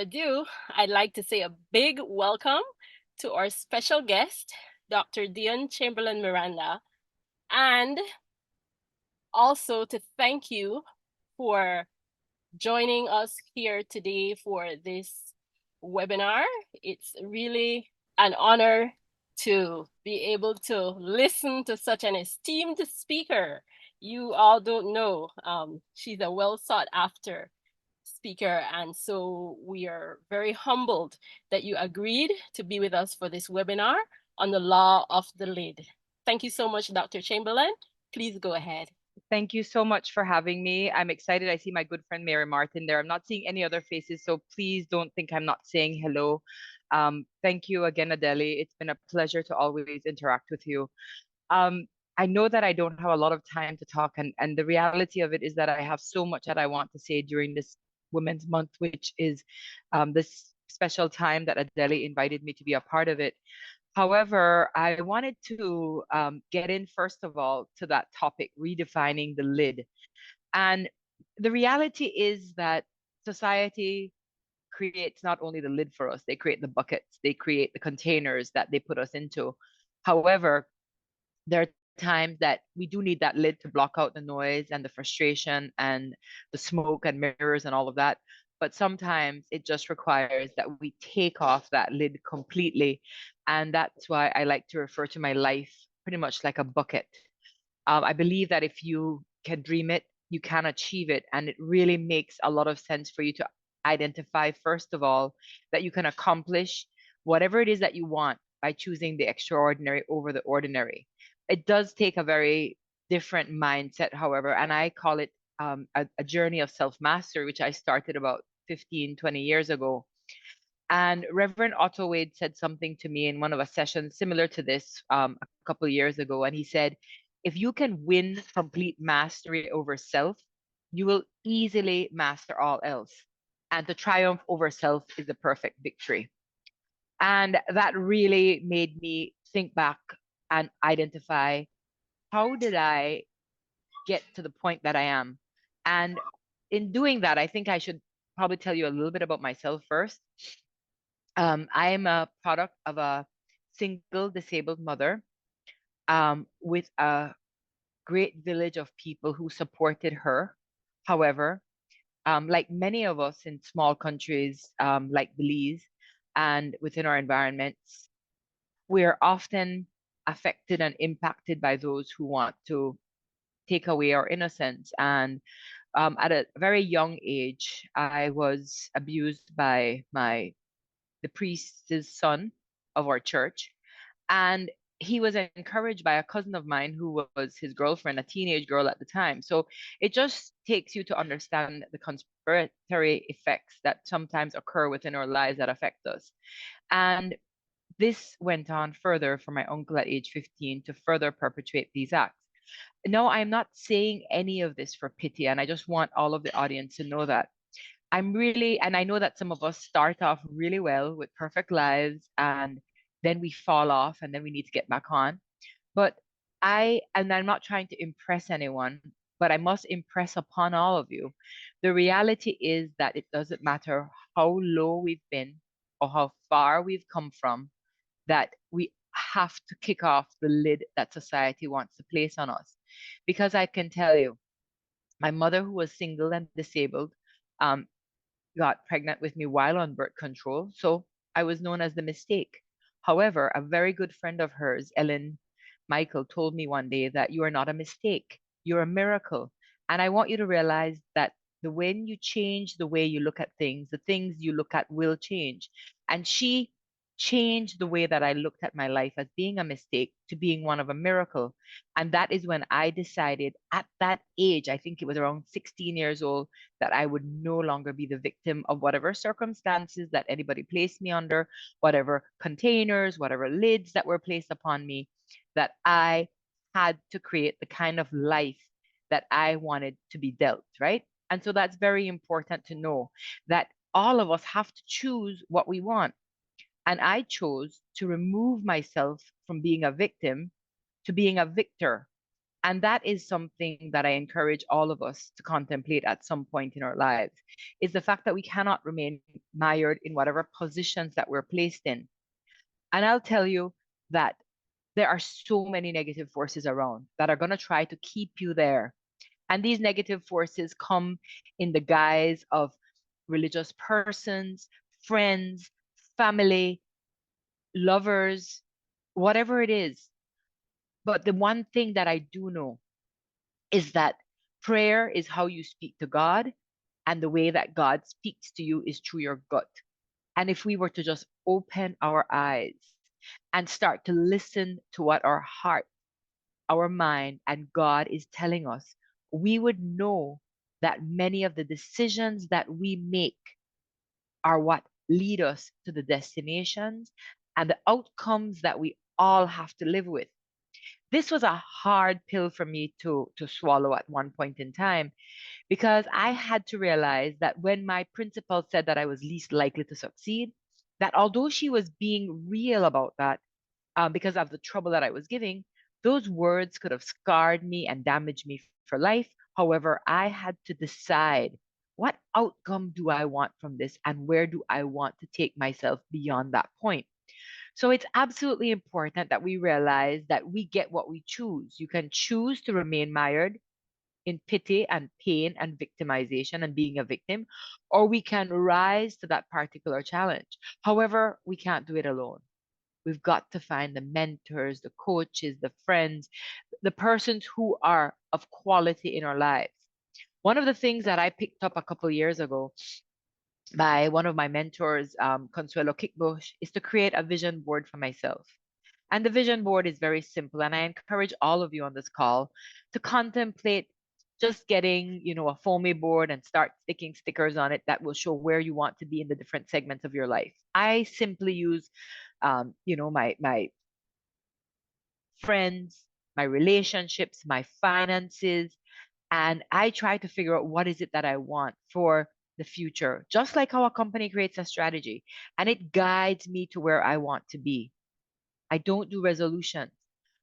ado, I'd like to say a big welcome to our special guest, Dr. Dionne Chamberlain-Miranda, and also to thank you for joining us here today for this webinar. It's really an honor to be able to listen to such an esteemed speaker. You all don't know, she's a well sought after speaker, and so we are very humbled that you agreed to be with us for this webinar on the law of the lid. Thank you so much, Dr. Chamberlain. Please go ahead. Thank you so much for having me. I'm excited. I see my good friend Mary Martin there. I'm not seeing any other faces, so please don't think I'm not saying hello. Thank you again, Adele. It's been a pleasure to always interact with you. Um, I know that I don't have a lot of time to talk, and the reality of it is that I have so much that I want to say during this Women's Month, which is this special time that Adele invited me to be a part of it. However, I wanted to get in first of all to that topic, redefining the lid. And the reality is that society creates not only the lid for us, they create the buckets, they create the containers that they put us into. However, there are times that we do need that lid to block out the noise and the frustration and the smoke and mirrors and all of that. But sometimes it just requires that we take off that lid completely. And that's why I like to refer to my life pretty much like a bucket. I believe that if you can dream it, you can achieve it. And it really makes a lot of sense for you to identify, first of all, that you can accomplish whatever it is that you want by choosing the extraordinary over the ordinary. It does take a very different mindset, however, and I call it a journey of self mastery, which I started about 15, 20 years ago. And Reverend Otto Wade said something to me in one of a sessions similar to this a couple of years ago. And he said, if you can win complete mastery over self, you will easily master all else. And to triumph over self is the perfect victory. And that really made me think back and identify, how did I get to the point that I am? And in doing that, I think I should probably tell you a little bit about myself first. I am a product of a single disabled mother with a great village of people who supported her. However, like many of us in small countries like Belize and within our environments, we are often affected and impacted by those who want to take away our innocence. And at a very young age, I was abused by the priest's son of our church. And he was encouraged by a cousin of mine who was his girlfriend, a teenage girl at the time. So it just takes you to understand the conspiratory effects that sometimes occur within our lives that affect us. And this went on further for my uncle at age 15 to further perpetuate these acts. No, I'm not saying any of this for pity, and I just want all of the audience to know that I'm really, and I know that some of us start off really well with perfect lives and then we fall off and then we need to get back on. But and I'm not trying to impress anyone, but I must impress upon all of you. The reality is that it doesn't matter how low we've been or how far we've come from, that we have to kick off the lid that society wants to place on us. Because I can tell you, my mother, who was single and disabled, um, got pregnant with me while on birth control. So I was known as the mistake. However, a very good friend of hers, Ellen Michael, told me one day that you are not a mistake, you're a miracle. And I want you to realize that when you change the way you look at things, the things you look at will change. And she changed the way that I looked at my life as being a mistake to being one of a miracle. And that is when I decided at that age, I think it was around 16 years old, that I would no longer be the victim of whatever circumstances that anybody placed me under, whatever containers, whatever lids that were placed upon me, that I had to create the kind of life that I wanted to be dealt, right? And so that's very important to know, that all of us have to choose what we want. And I chose to remove myself from being a victim to being a victor. And that is something that I encourage all of us to contemplate at some point in our lives, is the fact that we cannot remain mired in whatever positions that we're placed in. And I'll tell you that there are so many negative forces around that are going to try to keep you there. And these negative forces come in the guise of religious persons, friends, family, lovers, whatever it is. But the one thing that I do know is that prayer is how you speak to God, and the way that God speaks to you is through your gut. And if we were to just open our eyes and start to listen to what our heart, our mind, and God is telling us, we would know that many of the decisions that we make are what lead us to the destinations and the outcomes that we all have to live with. This was a hard pill for me to swallow at one point in time, because I had to realize that when my principal said that I was least likely to succeed, that although she was being real about that, because of the trouble that I was giving, those words could have scarred me and damaged me for life. However, I had to decide, what outcome do I want from this, and where do I want to take myself beyond that point? So it's absolutely important that we realize that we get what we choose. You can choose to remain mired in pity and pain and victimization and being a victim, or we can rise to that particular challenge. However, we can't do it alone. We've got to find the mentors, the coaches, the friends, the persons who are of quality in our lives. One of the things that I picked up a couple of years ago by one of my mentors, Consuelo Kickbush, is to create a vision board for myself. And the vision board is very simple. And I encourage all of you on this call to contemplate just getting, a foamy board and start sticking stickers on it that will show where you want to be in the different segments of your life. I simply use, my friends, my relationships, my finances, and I try to figure out what is it that I want for the future, just like how a company creates a strategy, and it guides me to where I want to be. I don't do resolutions.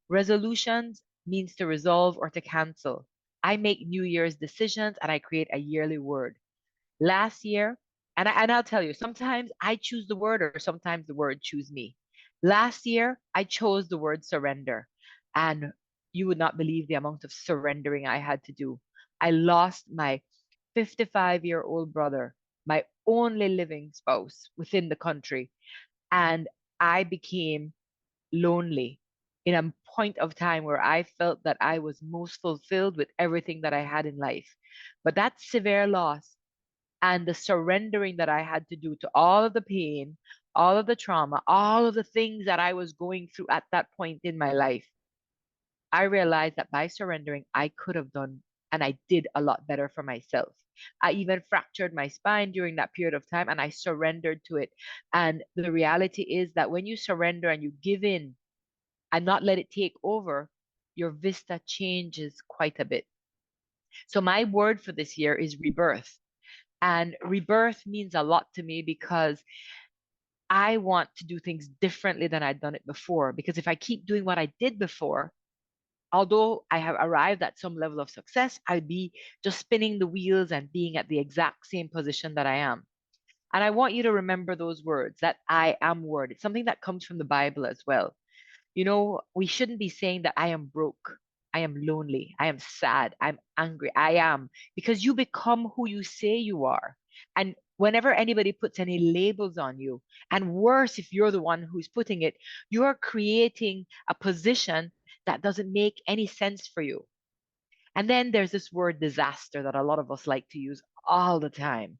Resolutions means to resolve or to cancel. I make New Year's decisions and I create a yearly word. Last year, and I'll tell you, sometimes I choose the word or sometimes the word choose me. Last year, I chose the word surrender. And you would not believe the amount of surrendering I had to do. I lost my 55-year-old brother, my only living spouse within the country. And I became lonely in a point of time where I felt that I was most fulfilled with everything that I had in life. But that severe loss and the surrendering that I had to do to all of the pain, all of the trauma, all of the things that I was going through at that point in my life, I realized that by surrendering, I could have done and I did a lot better for myself. I even fractured my spine during that period of time and I surrendered to it. And the reality is that when you surrender and you give in and not let it take over, your vista changes quite a bit. So, my word for this year is rebirth. And rebirth means a lot to me because I want to do things differently than I'd done it before. Because if I keep doing what I did before, although I have arrived at some level of success, I'd be just spinning the wheels and being at the exact same position that I am. And I want you to remember those words, that I am word. It's something that comes from the Bible as well. We shouldn't be saying that I am broke, I am lonely, I am sad, I'm angry. I am, because you become who you say you are. And whenever anybody puts any labels on you, and worse, if you're the one who's putting it, you're creating a position that doesn't make any sense for you. And then there's this word disaster that a lot of us like to use all the time.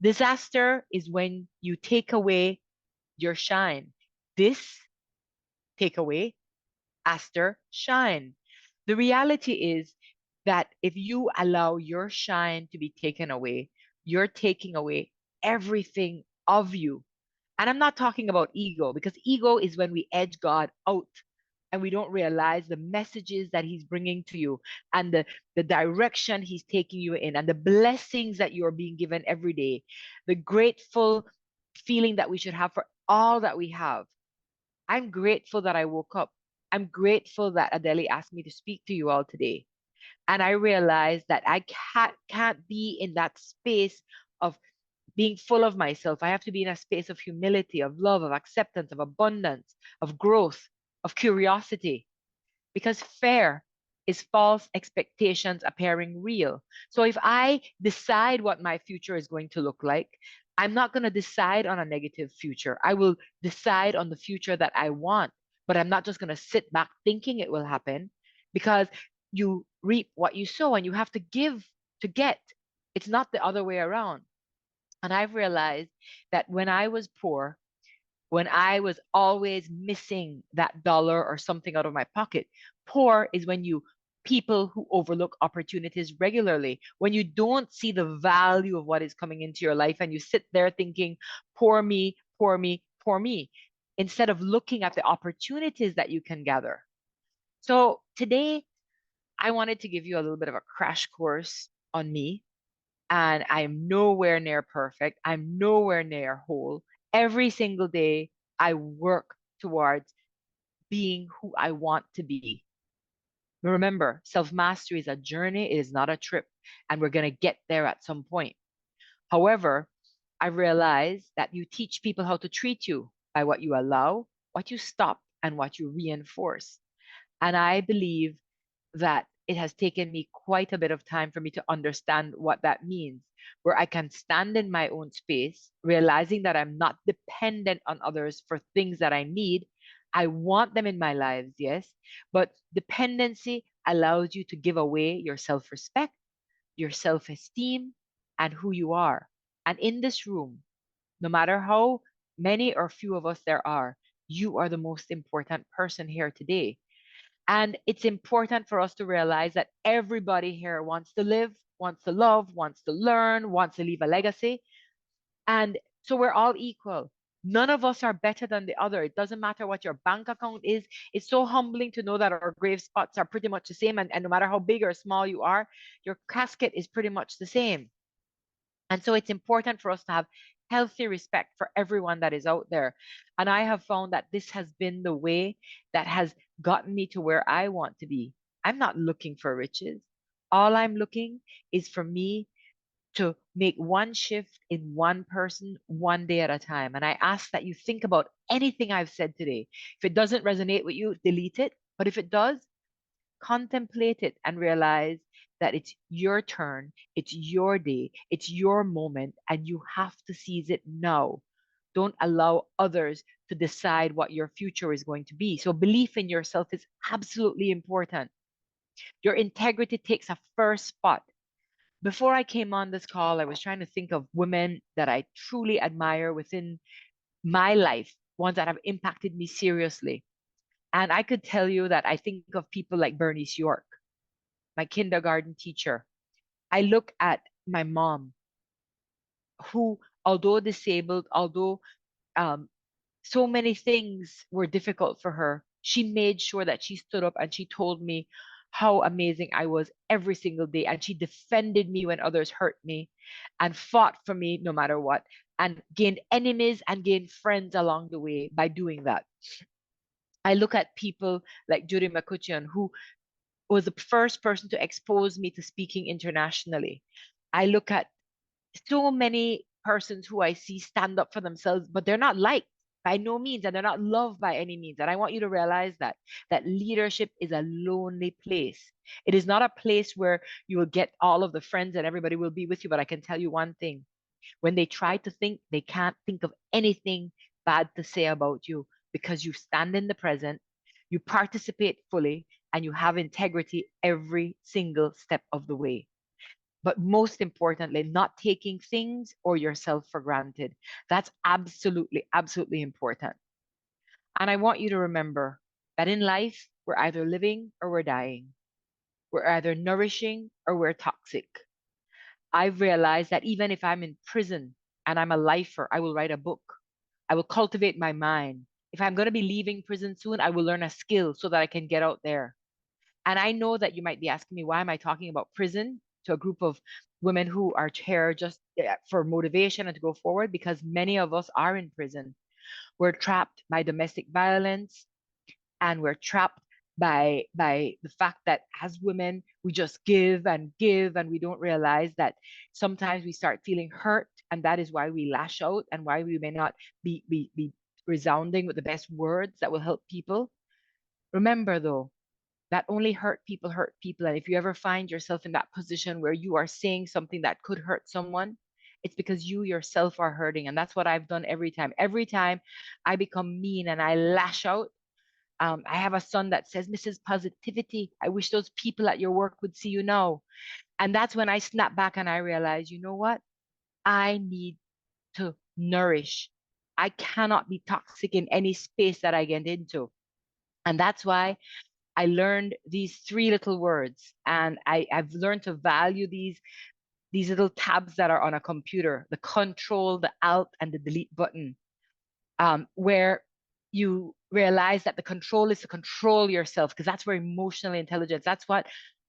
Disaster is when you take away your shine. This take away Aster, shine. The reality is that if you allow your shine to be taken away, you're taking away everything of you. And I'm not talking about ego, because ego is when we edge God out and we don't realize the messages that He's bringing to you and the direction He's taking you in and the blessings that you're being given every day, the grateful feeling that we should have for all that we have. I'm grateful that I woke up. I'm grateful that Adele asked me to speak to you all today. And I realized that I can't be in that space of being full of myself. I have to be in a space of humility, of love, of acceptance, of abundance, of growth, of curiosity, because fear is false expectations appearing real. So if I decide what my future is going to look like, I'm not going to decide on a negative future. I will decide on the future that I want, but I'm not just going to sit back thinking it will happen, because you reap what you sow and you have to give to get. It's not the other way around. And I've realized that when I was poor, when I was always missing that dollar or something out of my pocket. Poor is when you people who overlook opportunities regularly, when you don't see the value of what is coming into your life and you sit there thinking, poor me, poor me, poor me, instead of looking at the opportunities that you can gather. So today, I wanted to give you a little bit of a crash course on me, and I'm nowhere near perfect. I'm nowhere near whole. Every single day, I work towards being who I want to be. Remember, self mastery is a journey, it is not a trip, and we're going to get there at some point. However, I realize that you teach people how to treat you by what you allow, what you stop, and what you reinforce. And I believe that it has taken me quite a bit of time for me to understand what that means, where I can stand in my own space, realizing that I'm not dependent on others for things that I need. I want them in my lives, yes, but dependency allows you to give away your self respect, your self esteem, and who you are. And in this room, no matter how many or few of us there are, you are the most important person here today. And it's important for us to realize that everybody here wants to live, wants to love, wants to learn, wants to leave a legacy. And so we're all equal. None of us are better than the other. It doesn't matter what your bank account is. It's so humbling to know that our grave spots are pretty much the same. And no matter how big or small you are, your casket is pretty much the same. And so it's important for us to have healthy respect for everyone that is out there. And I have found that this has been the way that has gotten me to where I want to be. I'm not looking for riches. All I'm looking is for me to make one shift in one person one day at a time. And I ask that you think about anything I've said today. If it doesn't resonate with you, delete it. But if it does, contemplate it and realize that it's your turn, it's your day, it's your moment, and you have to seize it now. Don't allow others to decide what your future is going to be. So, belief in yourself is absolutely important. Your integrity takes a first spot. Before I came on this call, I was trying to think of women that I truly admire within my life, ones that have impacted me seriously. And I could tell you that I think of people like Bernice York, my kindergarten teacher. I look at my mom, who, although disabled, although um, so many things were difficult for her, she made sure that she stood up and she told me how amazing I was every single day. And she defended me when others hurt me and fought for me no matter what, and gained enemies and gained friends along the way by doing that. I look at people like Judy McCutcheon, who was the first person to expose me to speaking internationally. I look at so many persons who I see stand up for themselves, but they're not liked by no means, and they're not loved by any means. And I want you to realize that leadership is a lonely place. It is not a place where you will get all of the friends and everybody will be with you. But I can tell you one thing: when they try to think, they can't think of anything bad to say about you, because you stand in the present, you participate fully, and you have integrity every single step of the way. But most importantly, not taking things or yourself for granted. That's absolutely, absolutely important. And I want you to remember that in life, we're either living or we're dying. We're either nourishing or we're toxic. I've realized that even if I'm in prison and I'm a lifer, I will write a book. I will cultivate my mind. If I'm going to be leaving prison soon, I will learn a skill so that I can get out there. And I know that you might be asking me, why am I talking about prison to a group of women who are here just for motivation and to go forward? Because many of us are in prison. We're trapped by domestic violence. and we're trapped by the fact that as women we just give and we don't realize that sometimes we start feeling hurt, and that is why we lash out and why we may not be resounding with the best words that will help people. Remember though, that only hurt people. And if you ever find yourself in that position where you are saying something that could hurt someone, it's because you yourself are hurting. And that's what I've done every time. Every time I become mean and I lash out, I have a son that says, Mrs. Positivity, I wish those people at your work would see you now. And that's when I snap back and I realize, you know what? I need to nourish. I cannot be toxic in any space that I get into. And that's why I learned these three little words, and I've learned to value these little tabs that are on a computer, the control, the alt, and the delete button, where you realize that the control is to control yourself, because that's where emotional intelligence, that's what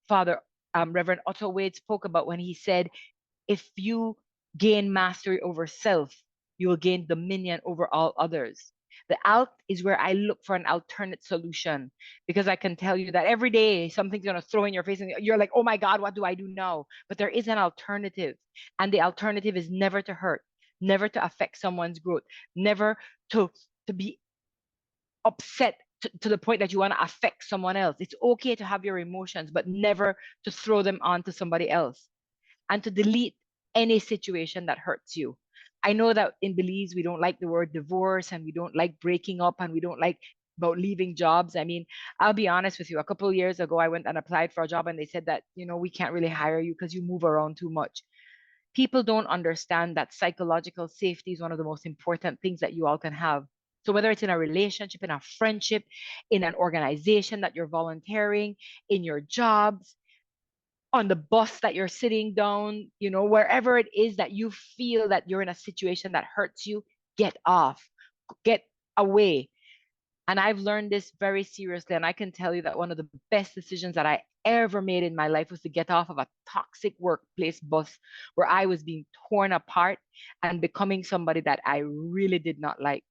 Father Reverend Otto Wade spoke about when he said, if you gain mastery over self, you will gain dominion over all others. The alt is where I look for an alternate solution, because I can tell you that every day something's going to throw in your face and you're like, oh my God, what do I do now? But there is an alternative. And the alternative is never to hurt, never to affect someone's growth, never to, to be upset to the point that you want to affect someone else. It's okay to have your emotions, but never to throw them onto somebody else, and to delete any situation that hurts you. I know that in Belize, we don't like the word divorce and we don't like breaking up and we don't like about leaving jobs. I mean, I'll be honest with you. A couple of years ago, I went and applied for a job and they said that, we can't really hire you because you move around too much. People don't understand that psychological safety is one of the most important things that you all can have. So whether it's in a relationship, in a friendship, in an organization that you're volunteering, in your jobs, on the bus that you're sitting down, wherever it is that you feel that you're in a situation that hurts you, get off, get away. And I've learned this very seriously. And I can tell you that one of the best decisions that I ever made in my life was to get off of a toxic workplace bus where I was being torn apart and becoming somebody that I really did not like.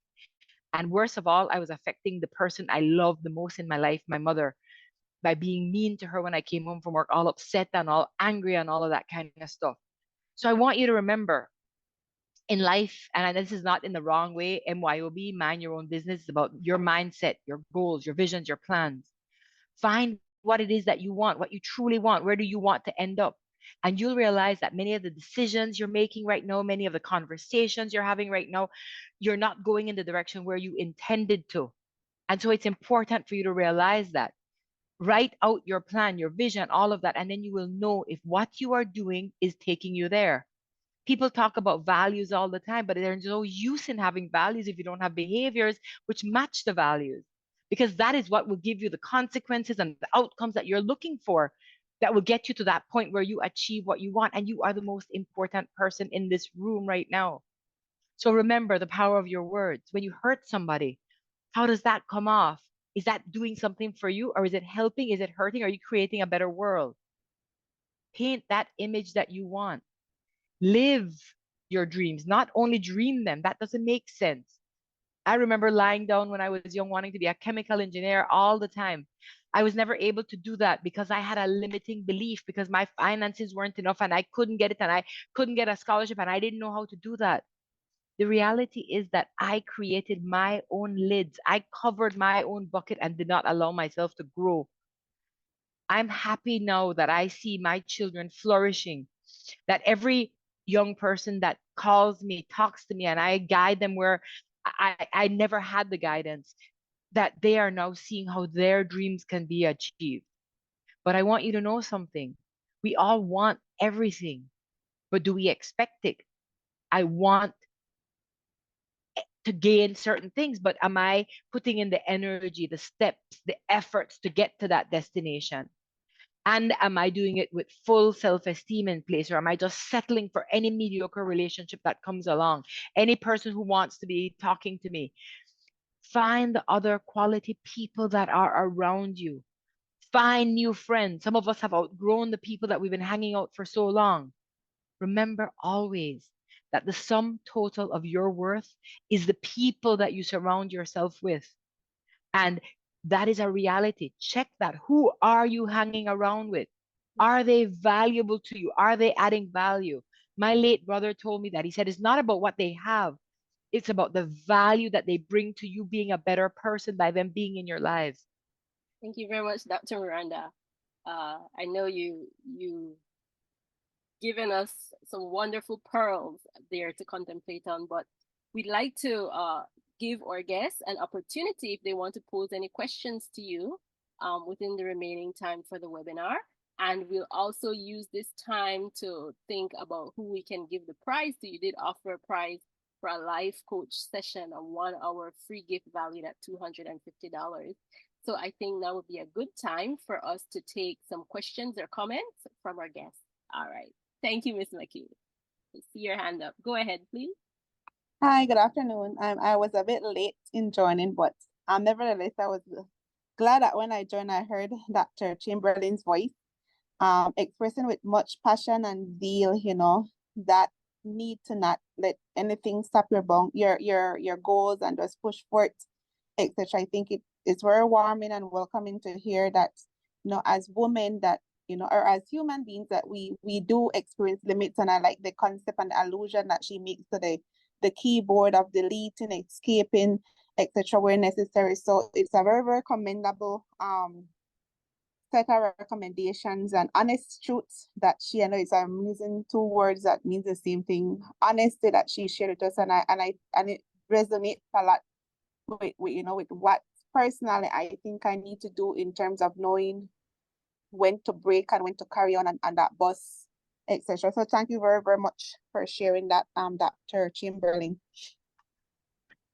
And worst of all, I was affecting the person I loved the most in my life, my mother, by being mean to her when I came home from work, all upset and all angry and all of that kind of stuff. So I want you to remember in life, and this is not in the wrong way, MYOB, mind your own business, is about your mindset, your goals, your visions, your plans. Find what it is that you want, what you truly want. Where do you want to end up? And you'll realize that many of the decisions you're making right now, many of the conversations you're having right now, you're not going in the direction where you intended to. And so it's important for you to realize that. Write out your plan, your vision, all of that, and then you will know if what you are doing is taking you there. People talk about values all the time, but there's no use in having values if you don't have behaviors which match the values, because that is what will give you the consequences and the outcomes that you're looking for, that will get you to that point where you achieve what you want. And you are the most important person in this room right now. So remember the power of your words. When you hurt somebody, how does that come off? Is that doing something for you, or is it helping? Is it hurting? Are you creating a better world? Paint that image that you want. Live your dreams, not only dream them. That doesn't make sense. I remember lying down when I was young, wanting to be a chemical engineer all the time. I was never able to do that because I had a limiting belief, because my finances weren't enough and I couldn't get it and I couldn't get a scholarship and I didn't know how to do that. The reality is that I created my own lids. I covered my own bucket and did not allow myself to grow. I'm happy now that I see my children flourishing, that every young person that calls me, talks to me, and I guide them where I never had the guidance, that they are now seeing how their dreams can be achieved. But I want you to know something. We all want everything, but do we expect it? I want to gain certain things, but am I putting in the energy, the steps, the efforts to get to that destination? And am I doing it with full self-esteem in place, or am I just settling for any mediocre relationship that comes along? Any person who wants to be talking to me. Find the other quality people that are around you. Find new friends. Some of us have outgrown the people that we've been hanging out for so long. Remember always that the sum total of your worth is the people that you surround yourself with. And That is a reality. Check that. Who are you hanging around with? Are they valuable to you? Are they adding value? My late brother told me that. He said it's not about what they have, it's about the value that they bring to you being a better person by them being in your lives. Thank you very much, Dr. Miranda. I know you given us some wonderful pearls there to contemplate on, but we'd like to give our guests an opportunity if they want to pose any questions to you within the remaining time for the webinar. And we'll also use this time to think about who we can give the prize to. You did offer a prize for a life coach session, a 1 hour free gift valued at $250. So I think that would be a good time for us to take some questions or comments from our guests. All right. Thank you, Ms. McKee. I see your hand up. Go ahead, please. Hi, good afternoon. I was a bit late in joining, but nevertheless, I was glad that when I joined, I heard Dr. Chamberlain's voice, expressing with much passion and zeal, that need to not let anything stop your goals and just push for it, etc. I think it's very warming and welcoming to hear that, as women that, or as human beings that we do experience limits. And I like the concept and the allusion that she makes to the keyboard of deleting, escaping, etc. where necessary. So it's a very, very commendable set of recommendations and honest truths that she, I know I'm using two words that means the same thing, honesty, that she shared with us, and it resonates a lot with with what personally I think I need to do in terms of knowing when to break and when to carry on and that bus, etc. So thank you very, very much for sharing that, Dr. Chamberlain.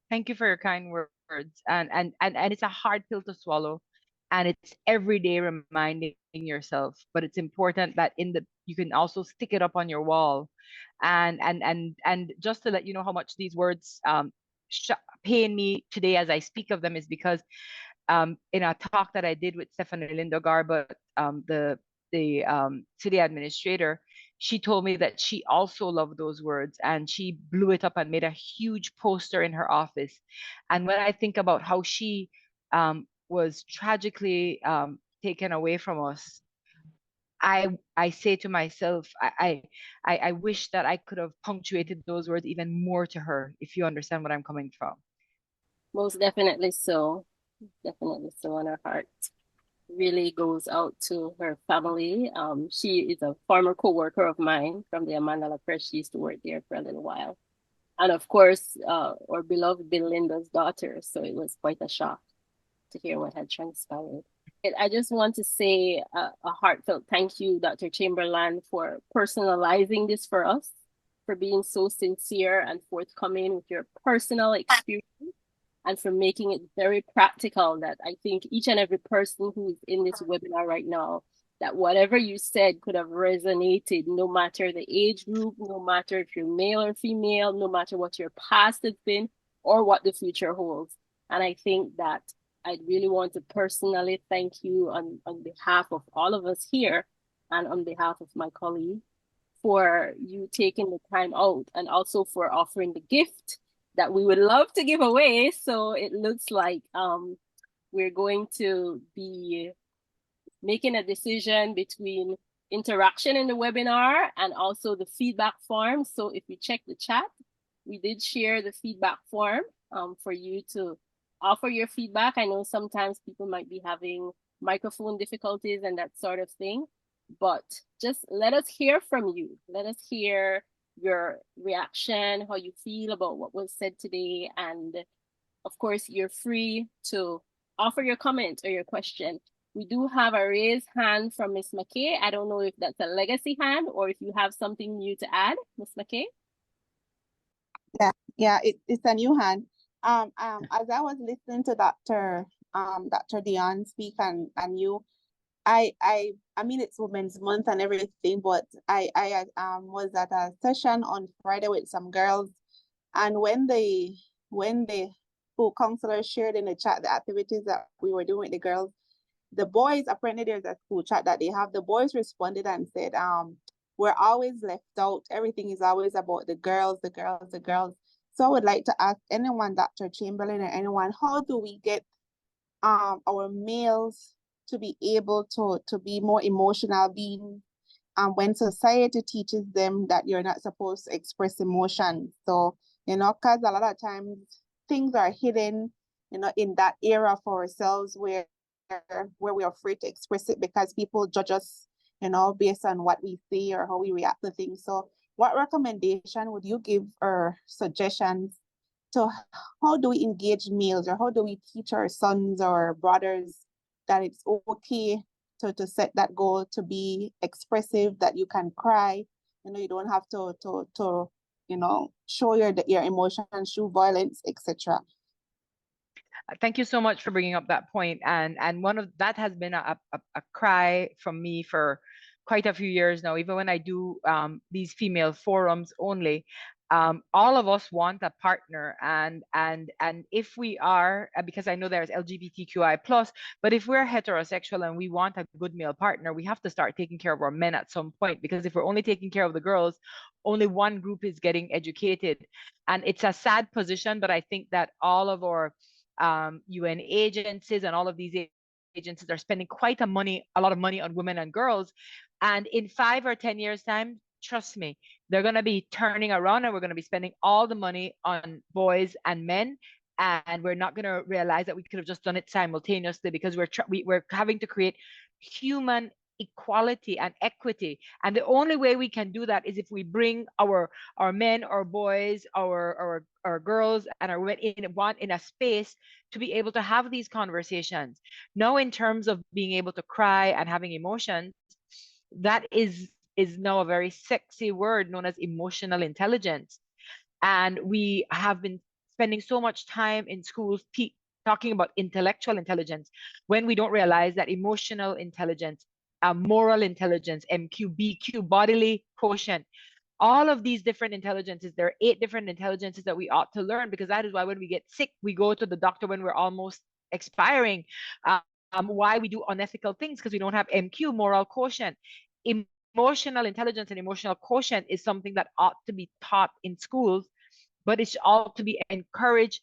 Thank you for your kind words. And it's a hard pill to swallow. And it's every day reminding yourself. But it's important that you can also stick it up on your wall. And just to let you know how much these words pain me today as I speak of them is because in a talk that I did with Stephanie Linda Garbutt, the city administrator, she told me that she also loved those words and she blew it up and made a huge poster in her office. And when I think about how she was tragically taken away from us, I say to myself, I wish that I could have punctuated those words even more to her, if you understand what I'm coming from. Most definitely so. Definitely so. And our heart really goes out to her family. She is a former co-worker of mine from the Amanda Press. She used to work there for a little while. And of course, our beloved Belinda's daughter. So it was quite a shock to hear what had transpired. I just want to say a heartfelt thank you, Dr. Chamberlain, for personalizing this for us, for being so sincere and forthcoming with your personal experience, and for making it very practical. That I think each and every person who is in this webinar right now, that whatever you said could have resonated, no matter the age group, no matter if you're male or female, no matter what your past has been or what the future holds. And I think that I really want to personally thank you on behalf of all of us here and on behalf of my colleague for you taking the time out and also for offering the gift that we would love to give away. So it looks like we're going to be making a decision between interaction in the webinar and also the feedback form. So if you check the chat, we did share the feedback form for you to offer your feedback. I know sometimes people might be having microphone difficulties and that sort of thing, but just let us hear from you. Let us hear your reaction, how you feel about what was said today. And of course, you're free to offer your comment or your question. We do have a raised hand from Ms. McKay. I don't know if that's a legacy hand or if you have something new to add, Ms. McKay. Yeah, it's a new hand. As I was listening to Dr. Dionne speak and you, I mean, it's Women's Month and everything, but I was at a session on Friday with some girls, and when the school counselor shared in the chat the activities that we were doing with the girls, the boys, apparently there's a school chat that they have, the boys responded and said, we're always left out. Everything is always about the girls, the girls, the girls. So I would like to ask anyone, Dr. Chamberlain or anyone, how do we get our males to be able to be more emotional beings. When society teaches them that you're not supposed to express emotion. So, because a lot of times things are hidden, in that era for ourselves where we're afraid to express it because people judge us, based on what we say or how we react to things. So what recommendation would you give or suggestions to how do we engage males, or how do we teach our sons or brothers that it's okay to set that goal, to be expressive, that you can cry, you don't have to show your emotions, show violence, etc. Thank you so much for bringing up that point. And one of that has been a cry from me for quite a few years now. Even when I do these female forums only, all of us want a partner, and if we are, because I know there's LGBTQI plus, but if we're heterosexual and we want a good male partner, we have to start taking care of our men at some point, because if we're only taking care of the girls, only one group is getting educated. And it's a sad position, but I think that all of our UN agencies and all of these agencies are spending a lot of money on women and girls. And in 5 or 10 years' time, trust me, they're going to be turning around and we're going to be spending all the money on boys and men. And we're not going to realize that we could have just done it simultaneously, because we're having to create human equality and equity. And the only way we can do that is if we bring our men, our boys, our girls, and our women in a space to be able to have these conversations. Now, in terms of being able to cry and having emotions, that is now a very sexy word known as emotional intelligence. And we have been spending so much time in schools talking about intellectual intelligence, when we don't realize that emotional intelligence, moral intelligence, MQ, BQ, bodily quotient, all of these different intelligences, there are 8 different intelligences that we ought to learn, because that is why when we get sick, we go to the doctor when we're almost expiring. Why we do unethical things, because we don't have MQ, moral quotient. Emotional intelligence and emotional quotient is something that ought to be taught in schools, but it's all to be encouraged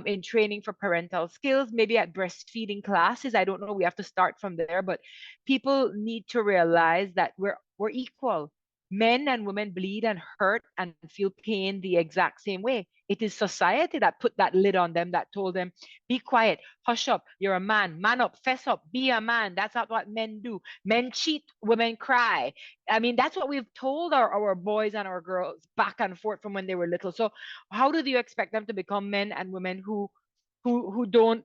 in training for parental skills, maybe at breastfeeding classes. I don't know. We have to start from there, but people need to realize that we're equal. Men and women bleed and hurt and feel pain the exact same way. It is society that put that lid on them, that told them, be quiet, hush up, you're a man up, fess up, be a man. That's not what men do. Men cheat, women cry. I mean, that's what we've told our boys and our girls back and forth from when they were little. So how do you expect them to become men and women who don't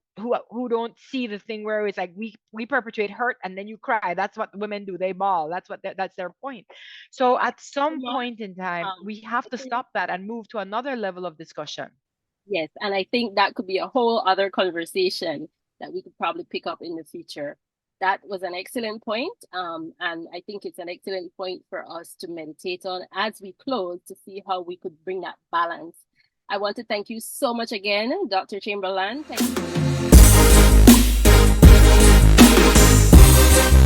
see the thing where it's like we perpetuate hurt and then you cry? That's what women do. They bawl. That's their point. So at some point in time, we have to stop that and move to another level of discussion. Yes, and I think that could be a whole other conversation that we could probably pick up in the future. That was an excellent point, and I think it's an excellent point for us to meditate on as we close, to see how we could bring that balance. I want to thank you so much again, Dr. Chamberlain. Thank you.